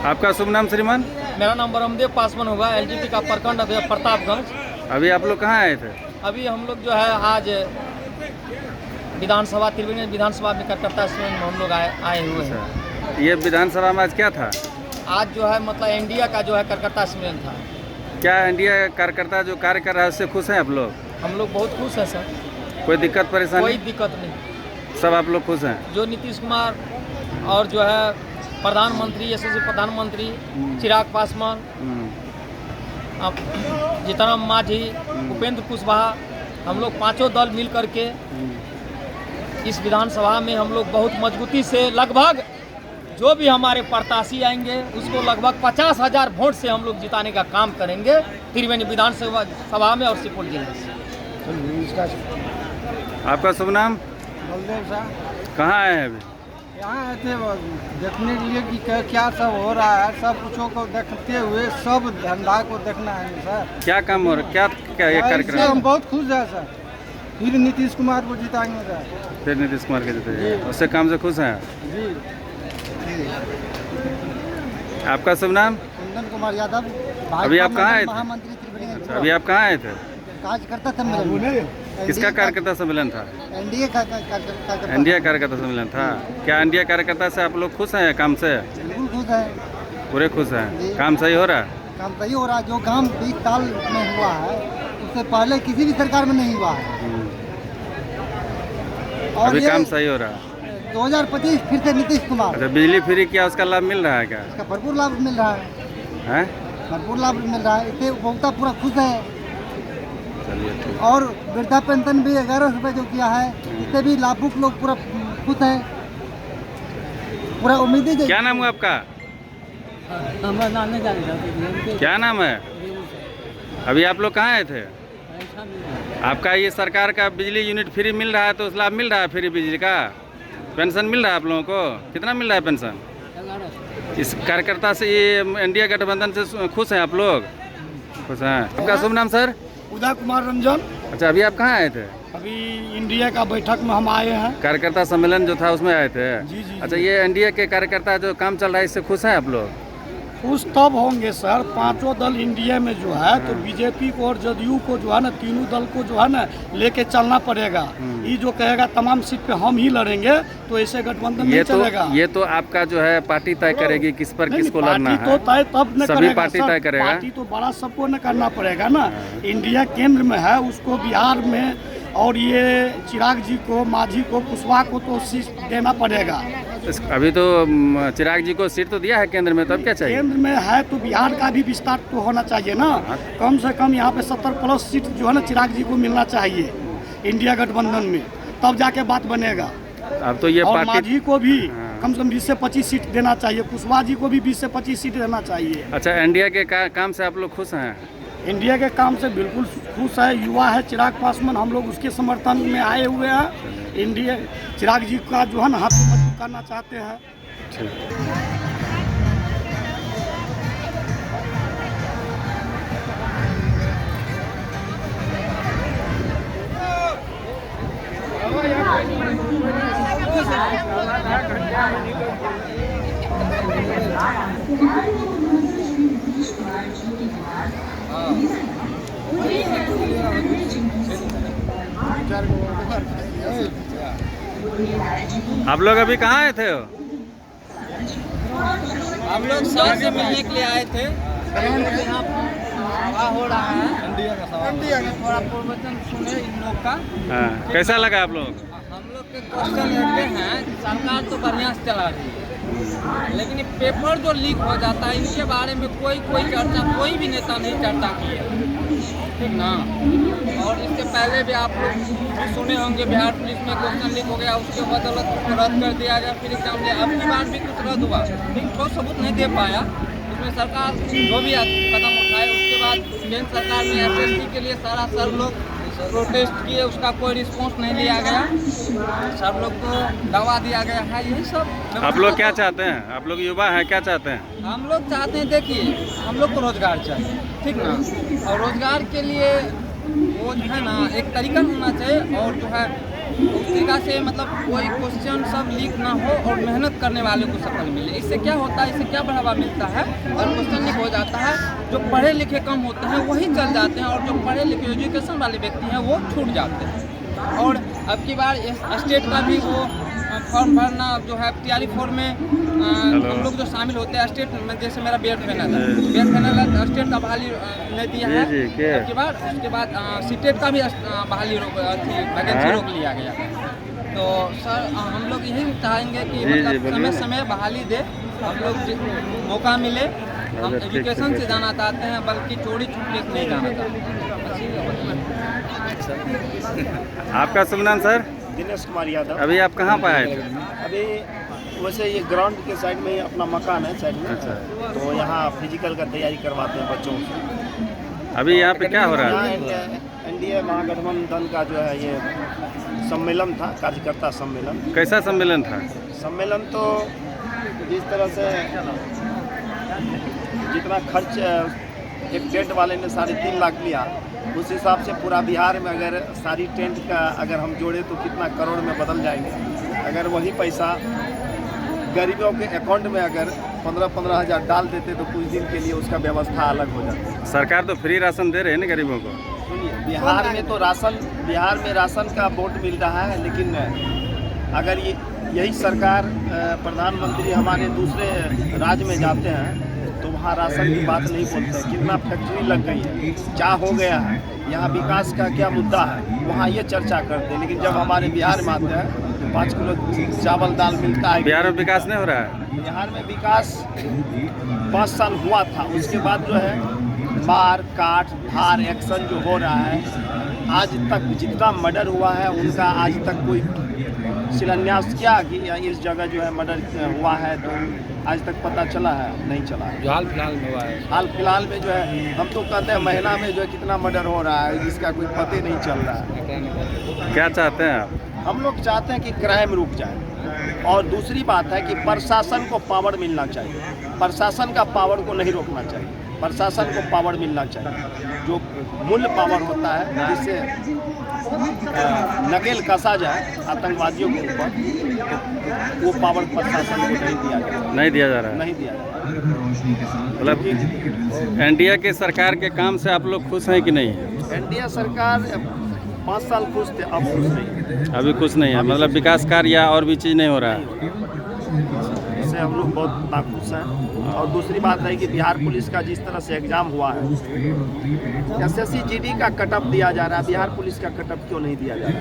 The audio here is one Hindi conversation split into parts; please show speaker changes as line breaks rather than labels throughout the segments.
आपका शुभ नाम श्रीमान?
मेरा नाम ब्रह्मदेव पासवान होगा, एलजीपी का प्रखंड अध्यक्ष प्रतापगंज।
अभी आप लोग कहाँ आए थे?
अभी हम लोग जो है आज विधानसभा त्रिवेणी विधानसभा में कार्यकर्ता सम्मेलन में हम लोग आए हुए हैं।
ये विधानसभा में आज क्या था?
आज जो है मतलब एनडीए का जो है कार्यकर्ता सम्मेलन था।
क्या एनडीए कार्यकर्ता जो कार्य कर रहा है उससे खुश हैं आप लोग?
हम लोग बहुत खुश हैं सर।
कोई दिक्कत परेशानी?
कोई दिक्कत नहीं,
सब आप लोग खुश हैं?
जो नीतीश कुमार और जो है प्रधानमंत्री यशस्वी प्रधानमंत्री चिराग पासवान, जीतन मांझी, उपेंद्र कुशवाहा, हम लोग पांचों दल मिल करके इस विधानसभा में हम लोग बहुत मजबूती से लगभग जो भी हमारे प्रत्याशी आएंगे उसको लगभग 50,000 वोट से हम लोग जिताने का काम करेंगे त्रिवेणी विधानसभा में और सुपौल जिले से।
आपका शुभ नाम?
बलदेव साहब।
कहाँ आए हैं अभी?
यहाँ आए थे देखने के लिए कि क्या सब हो रहा है, सब कुछों को देखते हुए सब धंधा को देखना है सर।
क्या काम हो रहा है? क्या ये कार्यक्रम?
हम बहुत खुश हैं सर, फिर नीतीश कुमार को जिताएंगे सर।
फिर नीतीश कुमार के जीते, उससे काम से खुश हैं?
जी।
आपका शुभ नाम?
कुंदन कुमार यादव।
अभी आप कहाँ आए थे?
महामंत्री त्रिवेणी।
अभी आप कहाँ आए थे?
कार्यकर्ता सम्मेलन।
किसका कार्यकर्ता सम्मेलन था?
एनडीए का कार्यकर्ता।
एनडीए कार्यकर्ता सम्मेलन था। क्या एनडीए कार्यकर्ता से आप लोग खुश हैं काम से?
बिल्कुल खुश है,
पूरे खुश हैं। काम सही हो रहा है?
काम सही हो रहा है। जो काम 20 साल में हुआ है उससे पहले किसी भी सरकार में नहीं हुआ है। और
अभी
ये
काम सही हो रहा है।
2025 फिर से नीतीश कुमार।
अच्छा, बिजली फ्री क्या उसका लाभ मिल रहा है क्या?
इसका भरपूर लाभ मिल रहा है,
हैं?
भरपूर लाभ मिल रहा है। इससे उपभोक्ता पूरा खुश है।
चलिए ठीक।
और वृद्धा पेंशन भी 11 रुपये जो किया है, इससे भी लाभुक लोग पूरा खुश है। पूरा उम्मीद है।
क्या नाम है आपका?
हमारा नाम नहीं जाने।
क्या नाम है? अभी आप लोग कहाँ आए थे? आपका ये सरकार का बिजली यूनिट फ्री मिल रहा है तो उस लाभ मिल रहा है फ्री बिजली का? पेंशन मिल रहा है आप लोगों को? कितना मिल रहा है पेंशन? इस कार्यकर्ता से ये एनडीए गठबंधन से खुश हैं आप लोग? खुश हैं। आपका शुभ नाम सर?
उदय कुमार रंजन।
अच्छा, अभी आप कहाँ आए थे?
अभी इंडिया का बैठक में हम आए हैं।
कार्यकर्ता सम्मेलन जो था उसमें आए थे?
जी जी।
अच्छा, ये एनडीए के कार्यकर्ता जो काम चल रहा है इससे खुश हैं आप लोग?
खुश तब होंगे सर, पांचों दल इंडिया में जो है तो बीजेपी को और जदयू को जो है ना, तीनों दल को जो है ना लेके चलना पड़ेगा। ये जो कहेगा तमाम सीट पे हम ही लड़ेंगे तो ऐसे गठबंधन नहीं चलेगा।
ये तो आपका जो है पार्टी तय करेगी किस पर किसको लड़ना है।
तो तय तब न
सभी
करेगा
पार्टी
सर।
तय करेगा।
पार्टी तो बड़ा सबको न करना पड़ेगा ना। इंडिया केंद्र में है, उसको बिहार में और ये चिराग जी को, मांझी को, कुशवाहा को तो सीट देना पड़ेगा।
अभी तो चिराग जी को सीट तो दिया है केंद्र में, तो अब क्या चाहिए?
केंद्र में है तो बिहार का भी विस्तार तो होना चाहिए ना। कम से कम यहाँ पे 70+ सीट जो है ना चिराग जी को मिलना चाहिए इंडिया गठबंधन में, तब जाके बात बनेगा।
अब तो ये
और
पार्टी
मांझी को भी कम से कम 20 से 25 सीट देना चाहिए, कुशवाहा जी को भी 20 से 25 सीट देना चाहिए।
अच्छा, एनडीए के काम से आप लोग खुश हैं?
इंडिया के काम से बिल्कुल खुश है। युवा है चिराग पासवान, हम लोग उसके समर्थन में आए हुए हैं। इंडिया चिराग जी का जो है ना हाथ मजबूत करना चाहते हैं।
आप लोग अभी कहाँ आए थे?
हम लोग सर से मिलने के लिए आए थे। यहाँ सभा हो रहा है इंडिया का सभा, थोड़ा प्रवचन सुने इन लोग का।
हाँ, कैसा लगा आप लोग?
हम लोग के क्वेश्चन रहते हैं कि सरकार तो बढ़िया से चला रही है, लेकिन ये पेपर जो लीक हो जाता है इनके बारे में कोई चर्चा, कोई भी नेता नहीं चर्चा की है, ठीक ना। और इसके पहले भी आप लोग भी सुने होंगे बिहार पुलिस में क्वेश्चन लीक हो गया, उसके बदौलत रद्द कर दिया गया, फिर एग्जाम लिया। अब की बार भी कुछ रद्द हुआ, लेकिन ठोस सबूत नहीं दे पाया। उसमें सरकार जो भी कदम उठाए, उसके बाद केंद्र सरकार ने एसएससी के लिए सारा सर लोग प्रोटेस्ट किए, उसका कोई रिस्पॉन्स नहीं लिया गया, सब लोग को दवा दिया गया है। यही सब
आप लोग क्या चाहते हैं? आप लोग युवा हैं, क्या चाहते हैं?
हम लोग चाहते हैं, देखिए हम लोग को रोजगार चाहिए, ठीक ना। और रोजगार के लिए वो जो है ना एक तरीका होना चाहिए, और जो है उस तरीका से मतलब कोई क्वेश्चन सब लीक ना हो और मेहनत करने वाले को सफल मिले। इससे क्या होता है, इससे क्या बढ़ावा मिलता है, और क्वेश्चन लीक हो जाता है, जो पढ़े लिखे कम होते हैं वही चल जाते हैं, और जो पढ़े लिखे एजुकेशन वाले व्यक्ति हैं वो छूट जाते हैं। और अब की बार स्टेट का भी वो फॉर्म भरना जो है तैयारी फॉर्म में हम लोग जो शामिल होते हैं स्टेट में, जैसे मेरा बी एड फाइनल है, बी एड फाइनल है, स्टेट का बहाली नहीं दिया है। उसके बाद सीटेट का भी बहाली वैकेंसी रोक लिया गया। तो सर हम लोग यही चाहेंगे कि मतलब समय समय बहाली दे, हम लोग मौका मिले, हम एजुकेशन से जाना चाहते हैं, बल्कि चोरी छुपके से नहीं जाना चाहते।
आपका शुभ नाम सर?
दिनेश कुमार यादव।
अभी आप कहाँ पर आए थे?
अभी वैसे ये ग्राउंड के साइड में ही अपना मकान है साइड में।
अच्छा।
तो यहाँ फिजिकल का तैयारी करवाते हैं बच्चों से।
अभी यहाँ पे क्या हो रहा है?
एनडीए महागठबंधन का जो है ये सम्मेलन था, कार्यकर्ता सम्मेलन।
कैसा सम्मेलन था?
सम्मेलन तो जिस तरह से जितना खर्च एक टेंट वाले ने 3.5 लाख लिया, उस हिसाब से पूरा बिहार में अगर सारी टेंट का अगर हम जोड़े तो कितना करोड़ में बदल जाएंगे। अगर वही पैसा गरीबों के अकाउंट में अगर 15-15 हज़ार डाल देते तो कुछ दिन के लिए उसका व्यवस्था अलग हो जाती।
सरकार तो फ्री राशन दे रहे हैं ना गरीबों को।
सुनिए, बिहार में तो बिहार में राशन का बोर्ड मिल रहा है, लेकिन अगर यही सरकार प्रधानमंत्री हमारे दूसरे राज्य में जाते हैं तो वहाँ राशन की बात नहीं बोलते। कितना फैक्ट्री लग गई है, क्या हो गया है, यहाँ विकास का क्या मुद्दा है, वहाँ ये चर्चा करते हैं। लेकिन जब हमारे बिहार में आते हैं तो 5 किलो चावल दाल मिलता है।
बिहार में विकास नहीं हो रहा है?
बिहार में विकास 5 साल हुआ था, उसके बाद जो है मार काट धार एक्शन जो हो रहा है, आज तक जितना मर्डर हुआ है उनका आज तक कोई शिलान्यास किया कि इस जगह जो है मर्डर हुआ है, तो आज तक पता चला है? नहीं चला है।
जो हाल फिलहाल में हुआ है,
हाल फिलहाल में जो है हम तो कहते हैं महीना में जो है कितना मर्डर हो रहा है जिसका कोई पता नहीं चल रहा है।
क्या चाहते हैं आप?
हम लोग चाहते हैं कि क्राइम रुक जाए, और दूसरी बात है कि प्रशासन को पावर मिलना चाहिए। प्रशासन का पावर को नहीं रोकना चाहिए, प्रशासन को पावर मिलना चाहिए। जो मूल पावर होता है जिससे नकेल कसा जाए आतंकवादियों के ऊपर, वो पावर प्रशासन को नहीं दिया जा रहा।
नहीं दिया जा रहा है?
नहीं दिया जा रहा।
मतलब एनडीए के सरकार के काम से आप लोग खुश हैं कि नहीं?
एनडीए सरकार 5 साल खुश थे, अब खुश नहीं।
अभी कुछ नहीं है, मतलब विकास कार्य या और भी चीज़ नहीं हो रहा है?
इससे हम लोग बहुत नाखुश हैं। और दूसरी बात है कि बिहार पुलिस का जिस तरह से एग्ज़ाम हुआ है, SSC GD का कटअप दिया जा रहा है, बिहार पुलिस का कटअप क्यों नहीं दिया जा रहा?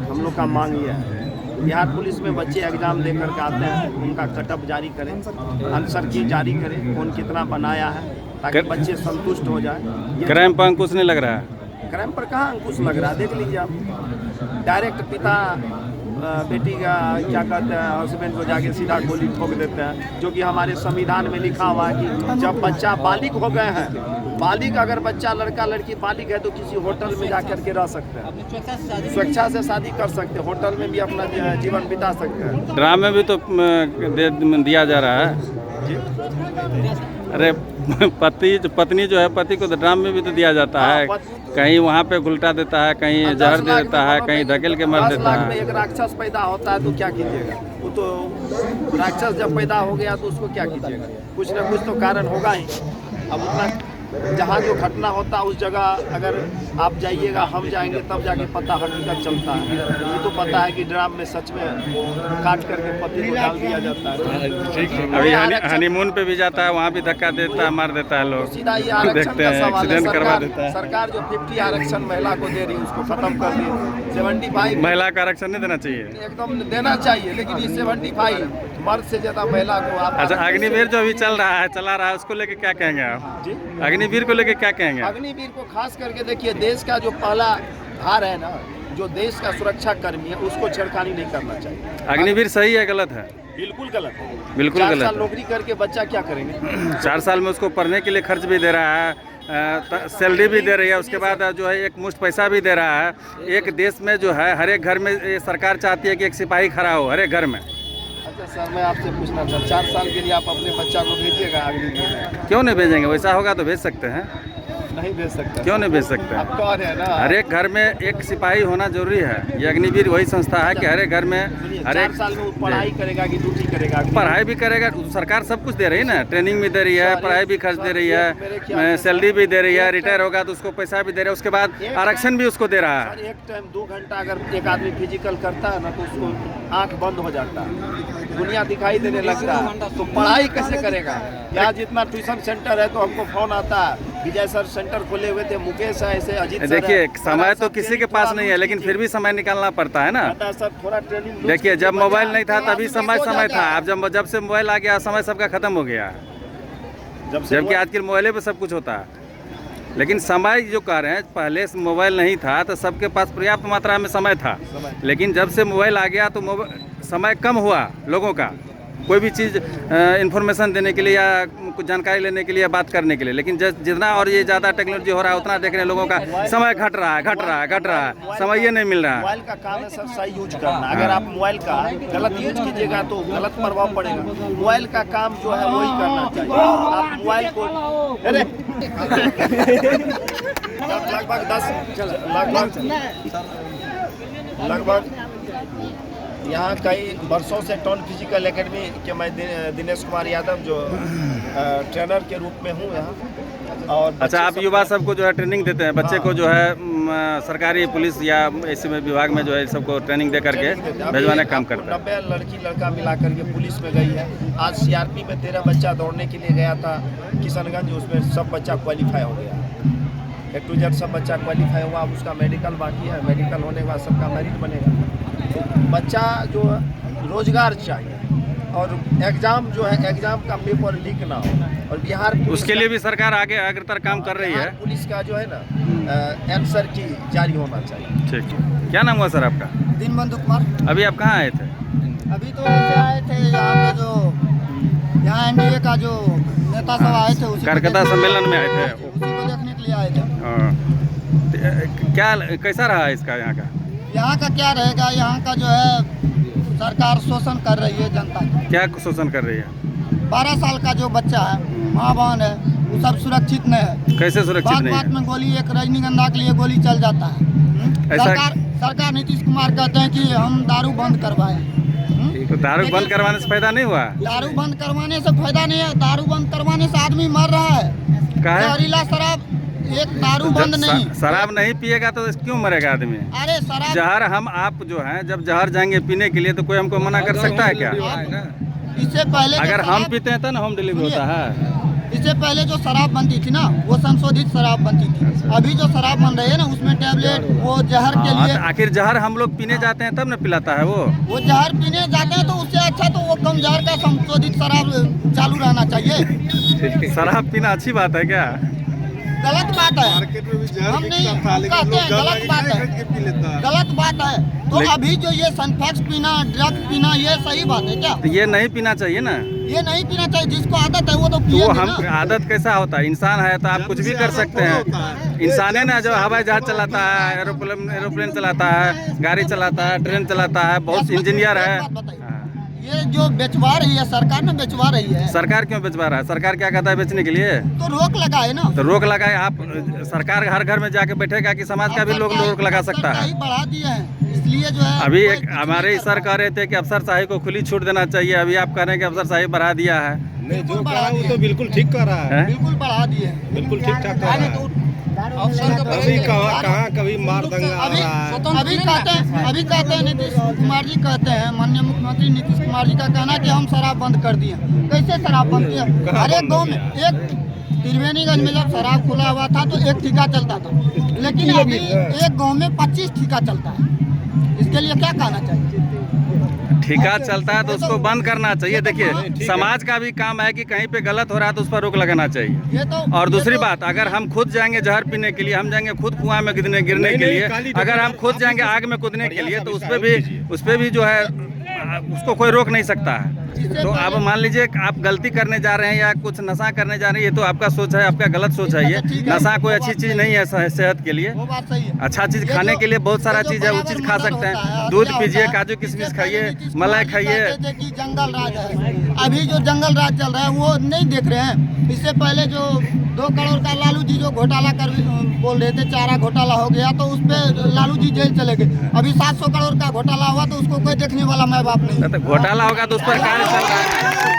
हम लोग का मांग ये है, बिहार पुलिस में बच्चे एग्ज़ाम दे करके आते हैं, उनका कटअप जारी करें, आंसर की जारी करें, कौन कितना बनाया है, ताकि बच्चे संतुष्ट हो जाए।
क्राइम पर अंकुश नहीं लग रहा है?
क्राइम पर कहाँ अंकुश लग रहा है? देख लीजिए आप, डायरेक्ट पिता बेटी का क्या कहते हैं हस्बैंड को जाके सीधा गोली ठोक देते हैं, जो कि हमारे संविधान में लिखा हुआ है कि जब बच्चा बालिग हो गए हैं, बालिग अगर बच्चा लड़का लड़की बालिग है तो किसी होटल में जा कर के रह सकते हैं, स्वेच्छा से शादी कर सकते हैं, होटल में भी अपना जीवन बिता सकते हैं।
ड्राम में भी तो दिया जा रहा है। अरे पत्नी जो है, पति को तो ड्राम में भी तो दिया जाता है, कहीं वहाँ पे उल्टा देता है, कहीं जहर दे देता है, कहीं धकेल के मार देता है।
10 लाख में एक राक्षस पैदा होता है तो क्या कीजिएगा? वो तो राक्षस जब पैदा हो गया तो उसको क्या कीजिएगा? कुछ ना कुछ तो कारण होगा ही। अब उतना जहाँ जो घटना होता है उस जगह अगर आप जाइएगा, हम जाएंगे, तब जाके पता हकीकत चलता है। ये तो पता है कि ड्राम में सच में काट करके पति को डाल दिया जाता है।
अभी हनीमून पे भी जाता है, वहाँ भी धक्का देता है, मार देता है लोग।
सीधा ये आरक्षण
देखते
का
हैं,
सवाल है।
एक्सीडेंट करवा देता है।
सरकार जो 50 आरक्षण महिला को दे रही है उसको खत्म कर दी। 75
महिला का आरक्षण नहीं देना चाहिए?
एकदम देना चाहिए, लेकिन ये 75 मर्द से ज्यादा महिला को आप।
अच्छा, अग्निवीर जो अभी चला रहा है उसको लेके क्या कहेंगे आप?
जी,
अग्निवीर को लेके क्या कहेंगे?
अग्निवीर को खास करके देखिए, देश का जो पहला धार है ना, जो देश का सुरक्षा कर्मी है, उसको छेड़खानी नहीं करना चाहिए।
अग्निवीर सही है गलत है?
बिल्कुल गलत है।
बिल्कुल
4
गलत
साल
है।
नौकरी करके बच्चा क्या करेंगे?
4 साल में उसको पढ़ने के लिए खर्च भी दे रहा है, सैलरी भी दे रही है, उसके बाद जो है एक मुश्त पैसा भी दे रहा है। एक देश में जो है हर एक घर में ये सरकार चाहती है कि एक सिपाही खड़ा हो हर एक घर में।
अच्छा सर, मैं आपसे पूछना था, 4 साल के लिए आप अपने बच्चा को भेजिएगा अग्निवीर में?
क्यों नहीं भेजेंगे? वैसा होगा तो भेज सकते हैं।
नहीं भेज सकता।
क्यों नहीं भेज सकते?
अब कौन है ना,
हर एक घर में एक सिपाही होना जरूरी है। ये अग्निवीर वही संस्था है कि हर एक घर में हर
4
एक
साल में वो पढ़ाई करेगा कि ड्यूटी करेगा?
पढ़ाई भी करेगा, सरकार सब कुछ दे रही है ना, ट्रेनिंग भी दे रही है, पढ़ाई भी खर्च दे रही है, सैलरी भी दे रही है, रिटायर होगा तो उसको पैसा भी दे रहा है, उसके बाद आरक्षण भी उसको दे रहा
सर
है।
एक टाइम 2 घंटा अगर एक आदमी फिजिकल करता है ना तो उसको आंख बंद हो जाता है, दुनिया दिखाई देने लगता है, तो पढ़ाई कैसे करेगा? यहाँ जितना ट्यूशन सेंटर है तो हमको फोन आता है, विजय सर सेंटर खोले हुए थे, मुकेश है, ऐसे अजीत सर है।
देखिए समय तो किसी के पास नहीं है, लेकिन फिर भी समय निकालना पड़ता है ना।
सर थोड़ा ट्रेनिंग
देखिए जब मोबाइल नहीं था तभी समय था, अब जब से मोबाइल आ गया समय सबका खत्म हो गया, जबकि आजकल मोबाइल पे सब कुछ होता है। लेकिन समय जो कह रहे हैं, पहले मोबाइल नहीं था तो सबके पास पर्याप्त मात्रा में समय था, लेकिन जब से मोबाइल आ गया तो समय कम हुआ लोगों का, कोई भी चीज़ इन्फॉर्मेशन देने के लिए या कुछ जानकारी लेने के लिए या बात करने के लिए। लेकिन जितना और ये ज़्यादा टेक्नोलॉजी हो रहा है उतना देख रहे हैं लोगों का समय घट रहा है, समय ये नहीं मिल रहा है।
मोबाइल का काम है सर सही यूज करना। अगर आप मोबाइल का गलत यूज कीजिएगा तो गलत प्रभाव पड़ेगा। मोबाइल का काम जो है वही करना चाहिए। आप मोबाइल को लगभग यहाँ कई वर्षों से टॉन फिजिकल एकेडमी के मैं दिनेश कुमार यादव जो ट्रेनर के रूप में हूँ यहाँ। और
अच्छा, आप युवा सबको जो है ट्रेनिंग देते हैं, बच्चे को जो है सरकारी पुलिस या ऐसे विभाग में जो है सबको ट्रेनिंग दे करके भेजवाने का काम करते हैं।
90 लड़की लड़का मिला करके पुलिस में गई है। आज सीआरपी में 13 बच्चा दौड़ने के लिए गया था किशनगंज, उसमें सब बच्चा क्वालिफाई हो गया। A to Z सब बच्चा क्वालिफाई हुआ, अब उसका मेडिकल बाकी है, मेडिकल होने के बाद सबका मेरिट बनेगा। बच्चा जो रोजगार चाहिए और एग्जाम जो है एग्जाम का पेपर लीक ना हो, और बिहार
उसके लिए भी सरकार आगे अग्रतर काम कर रही है।
पुलिस का जो है ना आंसर की जारी होना चाहिए।
ठीक, क्या नाम हुआ सर आपका?
दीनबंधु कुमार।
अभी आप कहाँ आए थे?
अभी तो ऐसे आए थे यहाँ पे जो यहाँ एनडीए का जो नेता सब आए थे उसी
कार्यकर्ता सम्मेलन में आए थे,
उसी को देखने के लिए आए थे।
क्या कैसा रहा इसका
यहाँ का क्या रहेगा? यहाँ का जो है सरकार शोषण कर रही है जनता का।
क्या शोषण कर रही है?
12 साल का जो बच्चा है, माँ बहन है, वो सब सुरक्षित नहीं है।
कैसे सुरक्षित नहीं
बात
है?
में गोली, एक रजनीगंधा के लिए गोली चल जाता है। सरकार नीतीश कुमार कहते हैं कि हम दारू बंद करवाए।
तो दारू बंद करवाने से फायदा नहीं हुआ?
दारू बंद करवाने से फायदा नहीं है, दारू बंद करवाने से आदमी मर रहा है। जहरीला शराब, एक दारू बंद नहीं।
शराब नहीं पिएगा तो क्यों मरेगा आदमी?
अरे शराब,
जहर हम आप जो हैं जब जहर जाएंगे पीने के लिए तो कोई हमको मना कर सकता है क्या?
इससे पहले
अगर हम पीते हैं तो ना होम डिलीवरी होता है।
इससे पहले जो शराब बनती थी ना वो संशोधित शराब बनती थी। अभी जो शराब बन रही है ना उसमें टैबलेट, वो जहर के लिए।
आखिर जहर हम लोग पीने जाते हैं तब ना पिलाता है वो
जहर पीने जाते हैं तो उससे अच्छा तो वो कम जहर का संशोधित शराब चालू रहना चाहिए।
शराब पीना अच्छी बात है क्या?
गलत बात है, हम नहीं कहते हैं, गलत बात है, गलत बात है। तो अभी जो ये सनफैक्स पीना, ड्रग्स पीना, ये सही बात है क्या?
तो ये नहीं पीना चाहिए ना,
ये नहीं पीना चाहिए। जिसको आदत है वो तो पिए
हम आदत कैसा होता है? इंसान है तो आप कुछ भी कर सकते हैं। इंसान है ना जो हवाई जहाज चलाता है, एरोप्लेन चलाता है, गाड़ी चलाता है, ट्रेन चलाता है, बहुत इंजीनियर है।
ये जो बेचवा रही है सरकार ना, बेचवा रही है।
सरकार क्यों बेचवा रहा है? सरकार क्या कहता है बेचने के लिए?
तो रोक लगाए ना।
तो रोक लगाए, आप सरकार हर घर में जाके बैठेगा कि समाज का भी लोग रोक लगा सकता है?
बढ़ा दिए हैं इसलिए जो है।
अभी एक हमारे सर कह रहे थे कि अफसर साहिब को खुली छूट देना चाहिए, अभी आप कह रहे हैं कि अफसर साहिब बढ़ा दिया है।
नहीं, जो बढ़ा वो तो बिल्कुल ठीक कर रहा है, बिल्कुल बढ़ा दिए, बिल्कुल ठीक ठाक कर रहा है।
अभी
कहाँ कभी मार दंगा अभी कहते हैं नीतीश कुमार जी कहते हैं, माननीय मुख्यमंत्री नीतीश कुमार जी का कहना है कि हम शराब बंद कर दिए। कैसे शराब बंद किया? हर एक गाँव में, एक त्रिवेणीगंज में जब शराब खुला हुआ था तो एक ठेका चलता था, लेकिन अभी एक गाँव में 25 ठेका चलता है। इसके लिए क्या कहना चाहिए?
ठेका चलता है तो उसको बंद करना चाहिए। देखिए समाज का भी काम है कि कहीं पे गलत हो रहा है तो उस पर रोक लगाना चाहिए। और दूसरी बात, अगर हम खुद जाएंगे जहर पीने के लिए, हम जाएंगे खुद कुआं में गिरने के लिए, अगर हम खुद जाएंगे आग में कूदने के लिए तो उस पर भी जो है उसको कोई रोक नहीं सकता है। तो आप मान लीजिए आप गलती करने जा रहे हैं या कुछ नशा करने जा रहे हैं, ये तो आपका सोच है, आपका गलत सोच है। ये नशा कोई अच्छी चीज़ नहीं है सेहत के लिए। अच्छा चीज़ खाने के लिए बहुत सारा चीज़ है, वो चीज़ खा सकते हैं। दूध पीजिए, काजू किशमिश खाइए, मलाई खाइए।
जंगल राज है, अभी जो जंगल राज चल रहा है वो नहीं देख रहे हैं। इससे पहले जो 2 करोड़ का लालू जी जो घोटाला कर बोल रहे थे, चारा घोटाला हो गया तो उस पे लालू जी जेल चले गए। अभी 700 करोड़ का घोटाला हुआ तो उसको कोई देखने वाला माँ बाप नहीं।
तो घोटाला होगा तो उस पर कार्य चल रहा है।